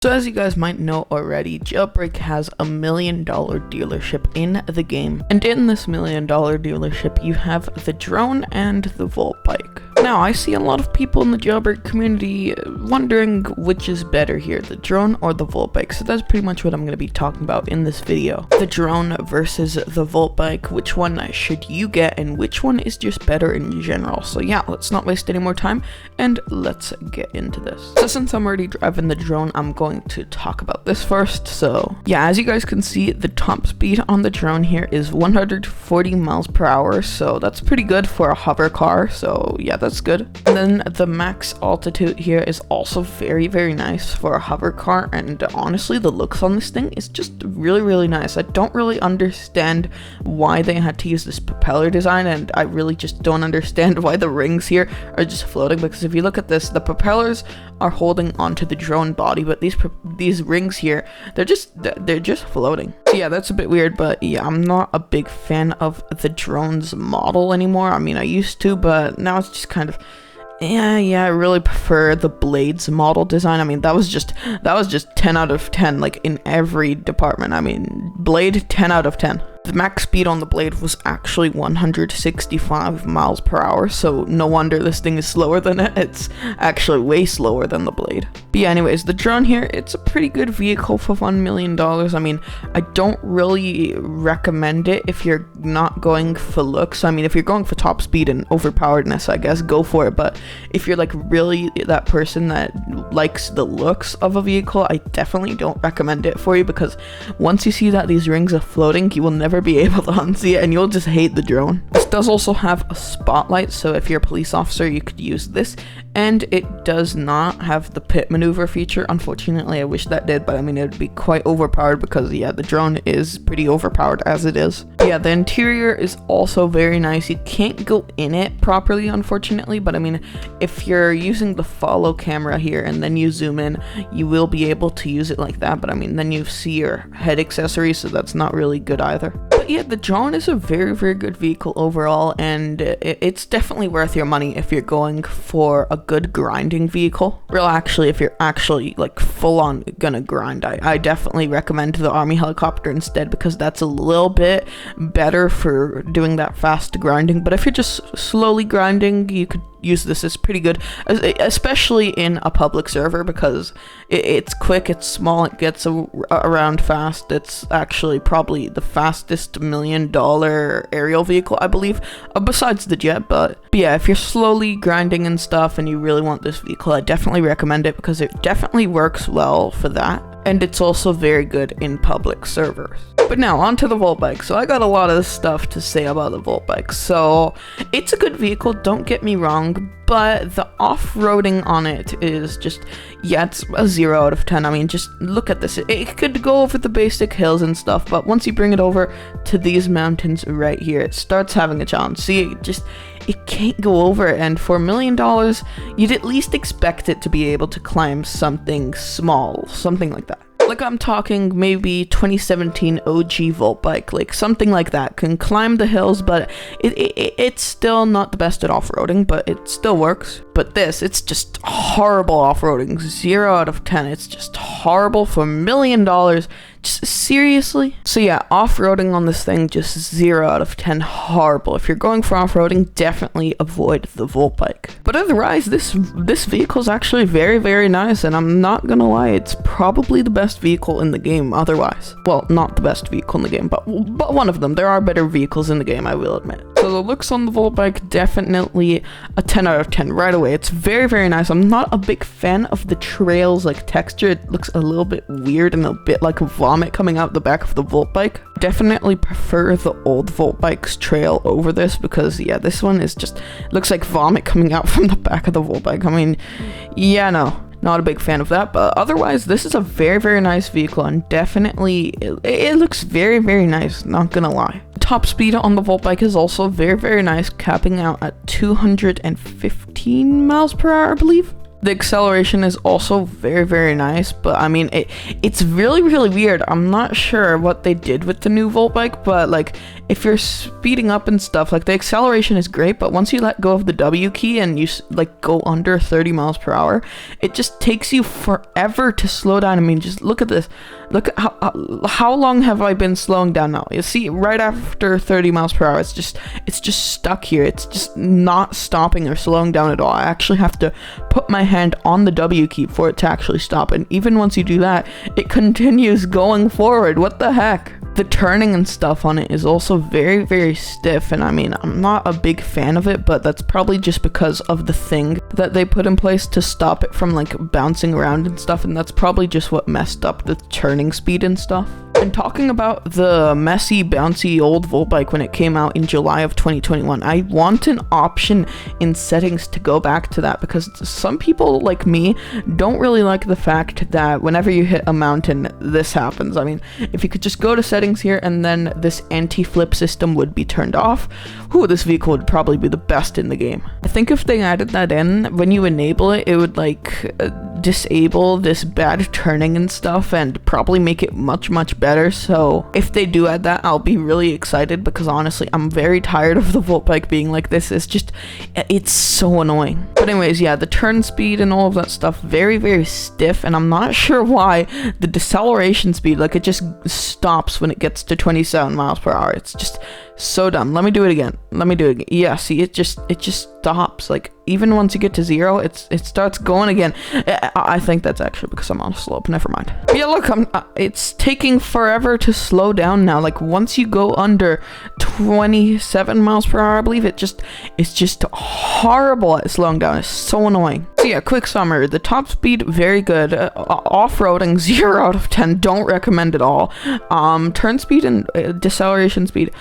So as you guys might know already, Jailbreak has a $1 million dealership in the game, and in this $1 million dealership you have the drone and the Volt bike. Now I see a lot of people in the Jailbreak community wondering which is better here, the drone or the Volt bike, so that's pretty much what I'm going to be talking about in this video. The drone versus the Volt bike, which one should you get and which one is just better in general. So yeah, let's not waste any more time and let's get into this. So since I'm already driving the drone, I'm going to talk about this first. So yeah, as you guys can see, the top speed on the drone here is 140 miles per hour, so that's pretty good for a hover car, so yeah, that's good. And then the max altitude here is also very nice for a hover car, and honestly the looks on this thing is just really nice. I don't really understand why they had to use this propeller design, and I really just don't understand why the rings here are just floating, because if you look at this, the propellers are holding onto the drone body, but these rings here, they're just floating. So yeah, that's a bit weird, but yeah, I'm not a big fan of the drone's model anymore. I mean, I used to, but now it's just kind of, yeah, I really prefer the Blade's model design. I mean, that was just 10 out of 10, like in every department. I mean, Blade 10 out of 10. The max speed on the Blade was actually 165 miles per hour, so no wonder this thing is slower than it. It's actually way slower than the Blade. But yeah, anyways, the drone here, it's a pretty good vehicle for $1 million. I mean, I don't really recommend it if you're not going for looks. I mean, if you're going for top speed and overpoweredness, I guess go for it. But if you're like really that person that likes the looks of a vehicle, I definitely don't recommend it for you, because once you see that these rings are floating, you will never be able to unsee it and you'll just hate the drone. This does also have a spotlight, so if you're a police officer you could use this, and it does not have the pit maneuver feature. Unfortunately, I wish that did, but I mean, it would be quite overpowered because yeah, the drone is pretty overpowered as it is. Yeah, the interior is also very nice. You can't go in it properly, unfortunately, but I mean, if you're using the follow camera here and then you zoom in, you will be able to use it like that, but I mean, then you see your head accessories, so that's not really good either. But yeah, the drone is a very good vehicle overall, and it's definitely worth your money if you're going for a good grinding vehicle. Well, actually, if you're actually like full on gonna grind, I definitely recommend the Army helicopter instead, because that's a little bit better for doing that fast grinding. But if you're just slowly grinding, you could use this. Is pretty good, especially in a public server, because it's quick, it's small, it gets around fast. It's actually probably the fastest $1 million aerial vehicle, I believe, besides the jet. But yeah, if you're slowly grinding and stuff and you really want this vehicle, I definitely recommend it, because it definitely works well for that, and it's also very good in public servers. But now on to the Volt bike. So I got a lot of stuff to say about the Volt bike. So it's a good vehicle, don't get me wrong, but the off-roading on it is just, yeah, it's a 0 out of 10. I mean, just look at this. It could go over the basic hills and stuff, but once you bring it over to these mountains right here, it starts having a challenge. See, it can't go over it, and for $1 million, you'd at least expect it to be able to climb something small, something like that. Like, I'm talking maybe 2017 OG Volt bike, like something like that, can climb the hills, but it's still not the best at off-roading, but it still works. But this, it's just horrible off-roading, 0 out of 10. It's just horrible for $1 million. Just seriously? So yeah, off-roading on this thing, just 0 out of 10, horrible. If you're going for off-roading, definitely avoid the Volt bike. But otherwise, this vehicle is actually very nice, and I'm not gonna lie, it's probably the best vehicle in the game otherwise. Well, not the best vehicle in the game, but one of them. There are better vehicles in the game, I will admit. So the looks on the Volt bike, definitely a 10 out of 10 right away. It's very nice. I'm not a big fan of the trails like texture. It looks a little bit weird and a bit like vomit coming out the back of the Volt bike. Definitely prefer the old Volt bike's trail over this, because yeah, this one is just looks like vomit coming out from the back of the Volt bike. I mean, yeah, no, not a big fan of that, but otherwise this is a very nice vehicle, and definitely it looks very nice, not gonna lie. Top speed on the Volt bike is also very nice, capping out at 215 miles per hour, I believe. The acceleration is also very, very nice, but I mean, it's really, really weird. I'm not sure what they did with the new Volt bike, but like, if you're speeding up and stuff, like the acceleration is great, but once you let go of the W key and you like go under 30 miles per hour, it just takes you forever to slow down. I mean, just look at this. Look at how long have I been slowing down now? You see, right after 30 miles per hour, it's just stuck here. It's just not stopping or slowing down at all. I actually have to put my hand on the W key for it to actually stop. And even once you do that, it continues going forward. What the heck? The turning and stuff on it is also very, very stiff, and I mean, I'm not a big fan of it, but that's probably just because of the thing that they put in place to stop it from like bouncing around and stuff, and that's probably just what messed up the turning speed and stuff. And talking about the messy, bouncy old Volt bike when it came out in July of 2021, I want an option in settings to go back to that, because some people like me don't really like the fact that whenever you hit a mountain, this happens. I mean, if you could just go to settings here and then this anti-flip system would be turned off, this vehicle would probably be the best in the game. I think if they added that in, when you enable it, it would like disable this bad turning and stuff and probably make it much, much better. So if they do add that, I'll be really excited, because honestly, I'm very tired of the Volt bike being like this. It's so annoying. But anyways, yeah, the turn speed and all of that stuff, very, very stiff, and I'm not sure why. The deceleration speed, like, it just stops when it gets to 27 miles per hour. It's just so dumb. Let me do it again. Yeah, see, it just stops. Like, even once you get to 0, it starts going again. I think that's actually because I'm on a slope. Never mind. But yeah, look, it's taking forever to slow down now. Like, once you go under 27 miles per hour, I believe, it's just horrible at slowing down. It's so annoying. So yeah, quick summary. The top speed, very good. Off-roading, 0 out of 10. Don't recommend at all. Turn speed and deceleration speed,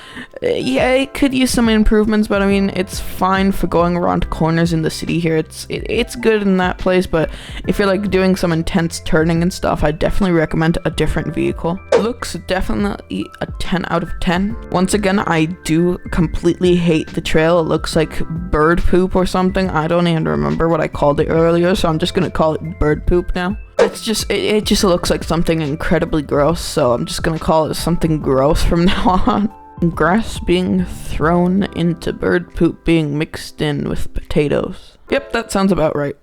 yeah, it could use some improvements, but I mean, it's fine for going around corners in the city here. It's good in that place, but if you're like doing some intense turning and stuff, I definitely recommend a different vehicle. Looks definitely a 10 out of 10. Once again, I do completely hate the trail. It looks like bird poop or something. I don't even remember what I called it earlier, so I'm just gonna call it bird poop now. It just looks like something incredibly gross, so I'm just gonna call it something gross from now on. Grass being thrown into bird poop being mixed in with potatoes. Yep, that sounds about right.